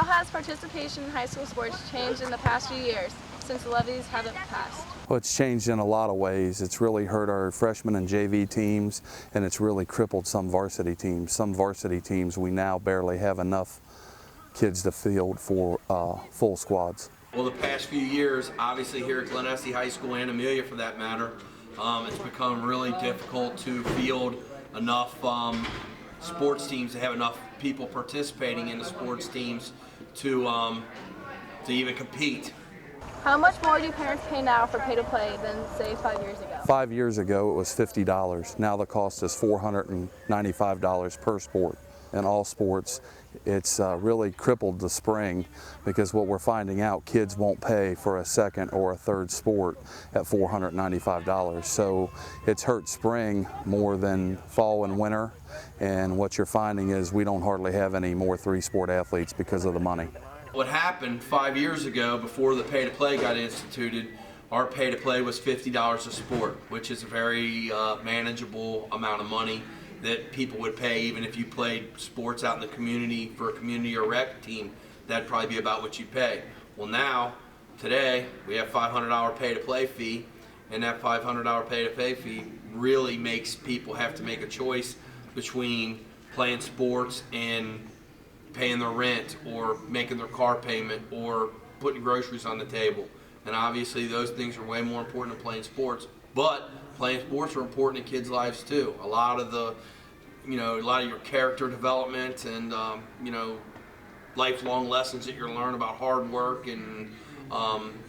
How has participation in high school sports changed in the past few years since the levies haven't passed? Well, it's changed in a lot of ways. It's really hurt our freshman and JV teams, and it's really crippled some varsity teams. Some varsity teams, we now barely have enough kids to field for full squads. Well, the past few years, obviously here at Glen Este High School and Amelia for that matter, it's become really difficult to field enough sports teams, to have enough people participating in the sports teams to even compete. How much more do parents pay now for pay-to-play than, say, 5 years ago? 5 years ago, it was $50. Now the cost is $495 per sport. In all sports, it's really crippled the spring, because what we're finding out, kids won't pay for a second or a third sport at $495. So it's hurt spring more than fall and winter, and what you're finding is we don't hardly have any more three-sport athletes because of the money. What happened 5 years ago, before the pay-to-play got instituted, our pay-to-play was $50 a sport, which is a very manageable amount of money that people would pay even if you played sports out in the community for a community or rec team. That'd probably be about what you'd pay. Well, now, today, we have $500 pay-to-play fee, and that $500 pay-to-play fee really makes people have to make a choice between playing sports and paying their rent or making their car payment or putting groceries on the table. And obviously those things are way more important than playing sports, but playing sports are important in kids' lives too. A lot of your character development and lifelong lessons that you learn about hard work and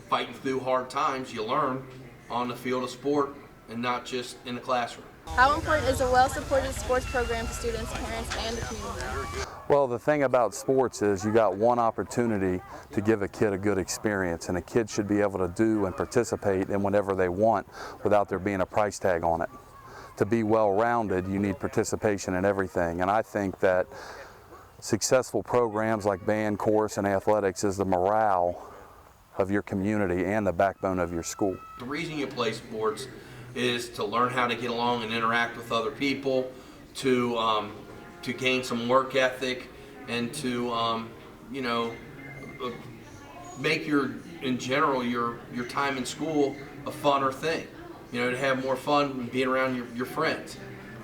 fighting through hard times, you learn on the field of sport and not just in the classroom. How important is a well-supported sports program to students, parents, and the community? Well, the thing about sports is you got one opportunity to give a kid a good experience, and a kid should be able to do and participate in whatever they want without there being a price tag on it. To be well-rounded, you need participation in everything, and I think that successful programs like band, chorus, and athletics is the morale of your community and the backbone of your school. The reason you play sports is to learn how to get along and interact with other people, to gain some work ethic, and to make in general your time in school a funner thing. To have more fun being around your friends.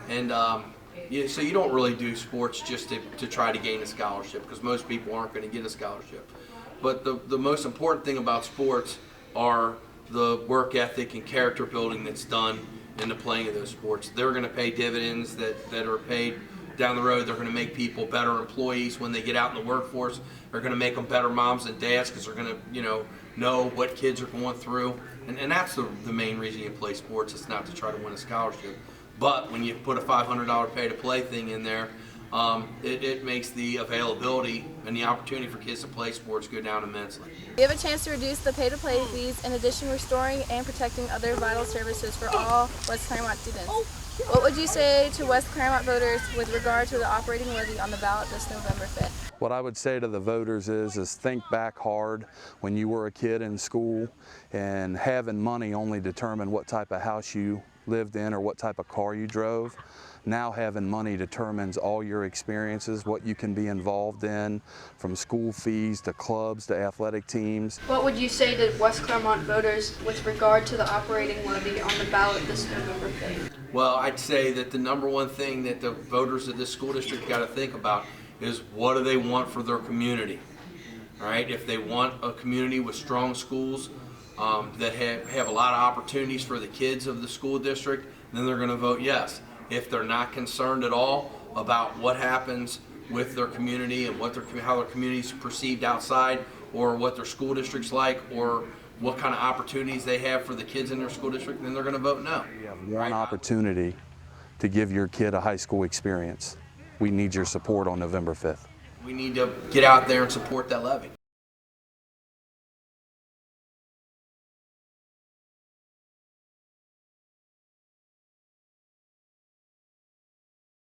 And so you don't really do sports just to try to gain a scholarship, because most people aren't going to get a scholarship. But the most important thing about sports are the work ethic and character building that's done in the playing of those sports. They're going to pay dividends that are paid down the road. They're going to make people better employees when they get out in the workforce. They're going to make them better moms and dads, because they're going to know what kids are going through. And that's the main reason you play sports. It's not to try to win a scholarship. But when you put a $500 pay-to-play thing in there, it makes the availability and the opportunity for kids to play sports go down immensely. We have a chance to reduce the pay-to-play fees, in addition restoring and protecting other vital services for all West Clermont students. What would you say to West Clermont voters with regard to the operating levy on the ballot this November 5th? What I would say to the voters is think back hard when you were a kid in school, and having money only determined what type of house you lived in or what type of car you drove. Now having money determines all your experiences, what you can be involved in, from school fees to clubs to athletic teams. What would you say to West Clermont voters with regard to the operating levy on the ballot this November 5th? Well, I'd say that the number one thing that the voters of this school district got to think about is, what do they want for their community? All right, if they want a community with strong schools that have a lot of opportunities for the kids of the school district, then they're going to vote yes. If they're not concerned at all about what happens with their community and how their community is perceived outside, or what their school district's like, or what kind of opportunities they have for the kids in their school district, then they're going to vote no. You have one opportunity to give your kid a high school experience. We need your support on November 5th. We need to get out there and support that levy.